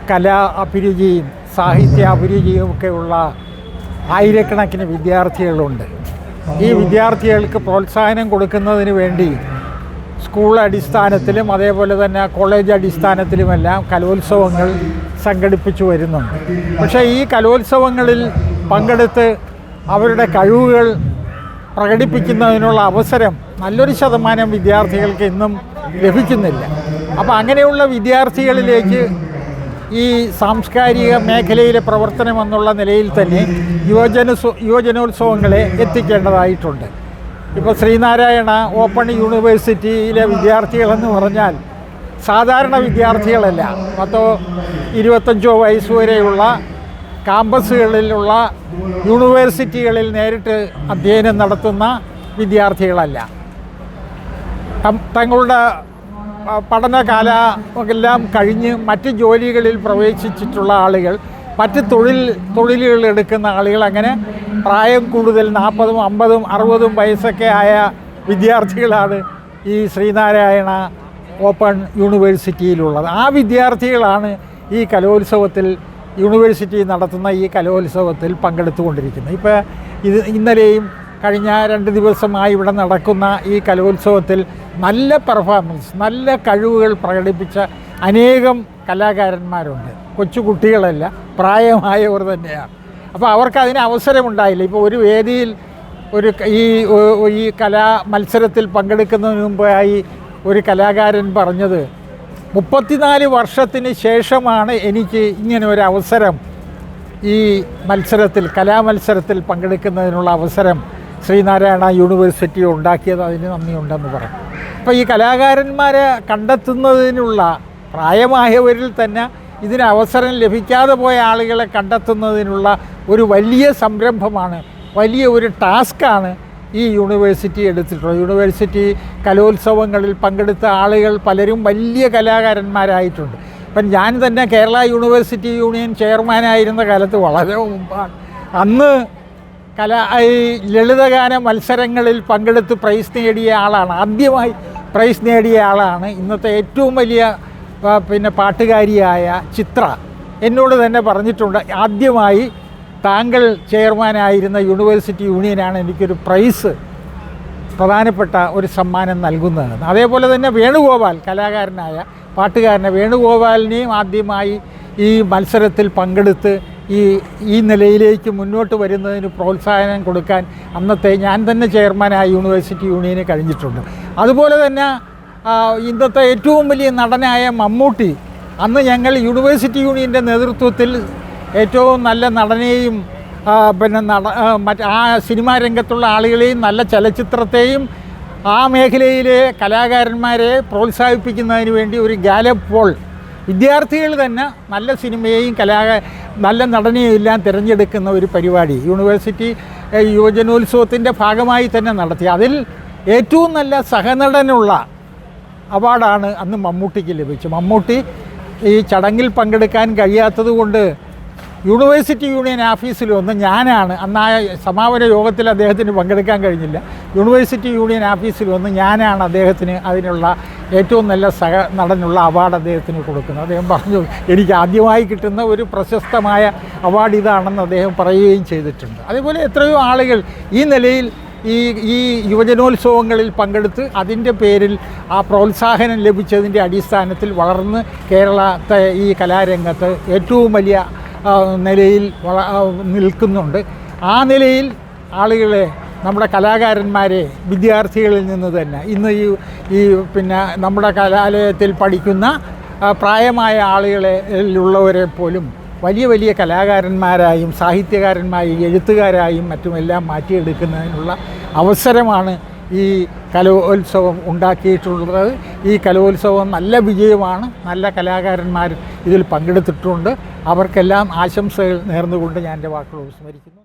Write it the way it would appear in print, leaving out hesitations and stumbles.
കലാ അഭിരുചിയും സാഹിത്യ അഭിരുചിയും ഒക്കെയുള്ള ആയിരക്കണക്കിന് വിദ്യാർത്ഥികളുണ്ട്. ഈ വിദ്യാർത്ഥികൾക്ക് പ്രോത്സാഹനം കൊടുക്കുന്നതിന് വേണ്ടി സ്കൂൾ അടിസ്ഥാനത്തിലും അതേപോലെ തന്നെ കോളേജ് അടിസ്ഥാനത്തിലുമെല്ലാം കലോത്സവങ്ങൾ സംഘടിപ്പിച്ചു വരുന്നുണ്ട്. പക്ഷേ ഈ കലോത്സവങ്ങളിൽ പങ്കെടുത്ത് അവരുടെ കഴിവുകൾ പ്രകടിപ്പിക്കുന്നതിനുള്ള അവസരം നല്ലൊരു ശതമാനം വിദ്യാർത്ഥികൾക്ക് ഇന്നും ലഭിക്കുന്നില്ല. അപ്പോൾ അങ്ങനെയുള്ള വിദ്യാർത്ഥികളിലേക്ക് ഈ സാംസ്കാരിക മേഖലയിലെ പ്രവർത്തനമെന്നുള്ള നിലയിൽ തന്നെ യുവജനോത്സവങ്ങളെ എത്തിക്കേണ്ടതായിട്ടുണ്ട്. ഇപ്പോൾ ശ്രീനാരായണ ഓപ്പൺ യൂണിവേഴ്സിറ്റിയിലെ വിദ്യാർത്ഥികളെന്ന് പറഞ്ഞാൽ സാധാരണ വിദ്യാർത്ഥികളല്ല, 10-25 വയസ്സ് വരെയുള്ള ക്യാമ്പസുകളിലുള്ള യൂണിവേഴ്സിറ്റികളിൽ നേരിട്ട് അധ്യയനം നടത്തുന്ന വിദ്യാർത്ഥികളല്ല. തങ്ങളുടെ പഠനകാലമെല്ലാം കഴിഞ്ഞ് മറ്റ് ജോലികളിൽ പ്രവേശിച്ചിട്ടുള്ള ആളുകൾ, മറ്റ് തൊഴിലുകൾ എടുക്കുന്ന ആളുകൾ, അങ്ങനെ പ്രായം കൂടുതൽ 40, 50, 60 വയസ്സൊക്കെ ആയ വിദ്യാർത്ഥികളാണ് ഈ ശ്രീനാരായണ ഓപ്പൺ യൂണിവേഴ്സിറ്റിയിലുള്ളത്. ആ വിദ്യാർത്ഥികളാണ് ഈ കലോത്സവത്തിൽ, യൂണിവേഴ്സിറ്റി നടത്തുന്ന ഈ കലോത്സവത്തിൽ പങ്കെടുത്തുകൊണ്ടിരിക്കുന്നത്. ഇപ്പോൾ ഇന്നലെയും കഴിഞ്ഞ 2 ദിവസമായി ഇവിടെ നടക്കുന്ന ഈ കലോത്സവത്തിൽ നല്ല പെർഫോമൻസ്, നല്ല കഴിവുകൾ പ്രകടിപ്പിച്ച അനേകം കലാകാരന്മാരുണ്ട്. കൊച്ചുകുട്ടികളല്ല, പ്രായമായവർ തന്നെയാണ്. അപ്പോൾ അവർക്ക് അതിന് അവസരമുണ്ടായില്ല. ഇപ്പോൾ ഒരു വേദിയിൽ ഈ കലാ മത്സരത്തിൽ പങ്കെടുക്കുന്നതിന് മുമ്പായി ഒരു കലാകാരൻ പറഞ്ഞത്, 34 വർഷത്തിന് ശേഷമാണ് എനിക്ക് ഇങ്ങനെ ഒരു അവസരം, ഈ മത്സരത്തിൽ, കലാമത്സരത്തിൽ പങ്കെടുക്കുന്നതിനുള്ള അവസരം ശ്രീനാരായണ യൂണിവേഴ്സിറ്റി ഉണ്ടാക്കിയത്, അതിന് നന്ദിയുണ്ടെന്ന് പറഞ്ഞു. അപ്പോൾ ഈ കലാകാരന്മാരെ കണ്ടെത്തുന്നതിനുള്ള, പ്രായമായവരിൽ തന്നെ ഇതിന് അവസരം ലഭിക്കാതെ പോയ ആളുകളെ കണ്ടെത്തുന്നതിനുള്ള ഒരു വലിയ സംരംഭമാണ്, വലിയ ഒരു ടാസ്ക്കാണ് ഈ യൂണിവേഴ്സിറ്റി എടുത്തിട്ടുള്ളത്. യൂണിവേഴ്സിറ്റി കലോത്സവങ്ങളിൽ പങ്കെടുത്ത ആളുകൾ പലരും വലിയ കലാകാരന്മാരായിട്ടുണ്ട്. ഇപ്പം ഞാൻ തന്നെ കേരള യൂണിവേഴ്സിറ്റി യൂണിയൻ ചെയർമാനായിരുന്ന കാലത്ത് വളരെ മുമ്പാണ്. അന്ന് ഈ ലളിതഗാന മത്സരങ്ങളിൽ പങ്കെടുത്ത് പ്രൈസ് നേടിയ ആളാണ്, ആദ്യമായി പ്രൈസ് നേടിയ ആളാണ് ഇന്നത്തെ ഏറ്റവും വലിയ പാട്ടുകാരിയായ ചിത്ര. എന്നോട് തന്നെ പറഞ്ഞിട്ടുണ്ട്, ആദ്യമായി താങ്കൾ ചെയർമാനായിരുന്ന യൂണിവേഴ്സിറ്റി യൂണിയനാണ് എനിക്കൊരു പ്രൈസ്, പ്രധാനപ്പെട്ട ഒരു സമ്മാനം നൽകുന്നതെന്ന്. അതേപോലെ തന്നെ വേണുഗോപാൽ, കലാകാരനായ പാട്ടുകാരനെ വേണുഗോപാലിനെയും ആദ്യമായി ഈ മത്സരത്തിൽ പങ്കെടുത്ത് ഈ നിലയിലേക്ക് മുന്നോട്ട് വരുന്നതിന് പ്രോത്സാഹനം കൊടുക്കാൻ അന്നത്തെ ഞാൻ തന്നെ ചെയർമാനായ യൂണിവേഴ്സിറ്റി യൂണിയന് കഴിഞ്ഞിട്ടുണ്ട്. അതുപോലെ തന്നെ ഇന്നത്തെ ഏറ്റവും വലിയ നടനായ മമ്മൂട്ടി, അന്ന് ഞങ്ങൾ യൂണിവേഴ്സിറ്റി യൂണിയൻ്റെ നേതൃത്വത്തിൽ ഏറ്റവും നല്ല നടനെയും ആ സിനിമാ രംഗത്തുള്ള ആളുകളെയും നല്ല ചലച്ചിത്രത്തെയും ആ മേഖലയിലെ കലാകാരന്മാരെ പ്രോത്സാഹിപ്പിക്കുന്നതിന് വേണ്ടി ഒരു ഗാലപ്പ് പോൾ, വിദ്യാർത്ഥികൾ തന്നെ നല്ല സിനിമയെയും നല്ല നടനെയും എല്ലാം തിരഞ്ഞെടുക്കുന്ന ഒരു പരിപാടി യൂണിവേഴ്സിറ്റി യുവജനോത്സവത്തിൻ്റെ ഭാഗമായി തന്നെ നടത്തി. അതിൽ ഏറ്റവും നല്ല സഹനടനുള്ള അവാർഡാണ് അന്ന് മമ്മൂട്ടിക്ക് ലഭിച്ചത്. മമ്മൂട്ടി ഈ ചടങ്ങിൽ പങ്കെടുക്കാൻ കഴിയാത്തത് കൊണ്ട് യൂണിവേഴ്സിറ്റി യൂണിയൻ ഓഫീസിൽ വന്ന് ഞാനാണ്, അന്നായ സമാപന യോഗത്തിൽ അദ്ദേഹത്തിന് പങ്കെടുക്കാൻ കഴിഞ്ഞില്ല, യൂണിവേഴ്സിറ്റി യൂണിയൻ ഓഫീസിൽ വന്ന് ഞാനാണ് അദ്ദേഹത്തിന് അതിനുള്ള ഏറ്റവും നല്ല നടനുള്ള അവാർഡ് അദ്ദേഹത്തിന് കൊടുക്കുന്നത്. അദ്ദേഹം പറഞ്ഞു, എനിക്ക് ആദ്യമായി കിട്ടുന്ന ഒരു പ്രശസ്തമായ അവാർഡ് ഇതാണെന്ന് അദ്ദേഹം പറയുകയും ചെയ്തിട്ടുണ്ട്. അതേപോലെ എത്രയോ ആളുകൾ ഈ നിലയിൽ ഈ യുവജനോത്സവങ്ങളിൽ പങ്കെടുത്ത് അതിൻ്റെ പേരിൽ ആ പ്രോത്സാഹനം ലഭിച്ചതിൻ്റെ അടിസ്ഥാനത്തിൽ വളർന്ന് കേരളത്തെ ഈ കലാരംഗത്ത് ഏറ്റവും വലിയ നിലയിൽ നിൽക്കുന്നുണ്ട്. ആ നിലയിൽ ആളുകളെ, നമ്മുടെ കലാകാരന്മാരെ വിദ്യാർത്ഥികളിൽ നിന്ന് തന്നെ ഇന്ന് ഈ നമ്മുടെ കലാലയത്തിൽ പഠിക്കുന്ന പ്രായമായ ആളുകളിലുള്ളവരെ പോലും വലിയ വലിയ കലാകാരന്മാരായും സാഹിത്യകാരന്മാരും എഴുത്തുകാരായും മറ്റുമെല്ലാം മാറ്റിയെടുക്കുന്നതിനുള്ള അവസരമാണ് ഈ കലോത്സവം ഉണ്ടാക്കിയിട്ടുള്ളത്. ഈ കലോത്സവം നല്ല വിജയമാണ്. നല്ല കലാകാരന്മാർ ഇതിൽ പങ്കെടുത്തിട്ടുണ്ട്. അവർക്കെല്ലാം ആശംസകൾ നേർന്നുകൊണ്ട് ഞാൻ എൻ്റെ വാക്കുകൾ ഉപസ്മരിക്കുന്നു.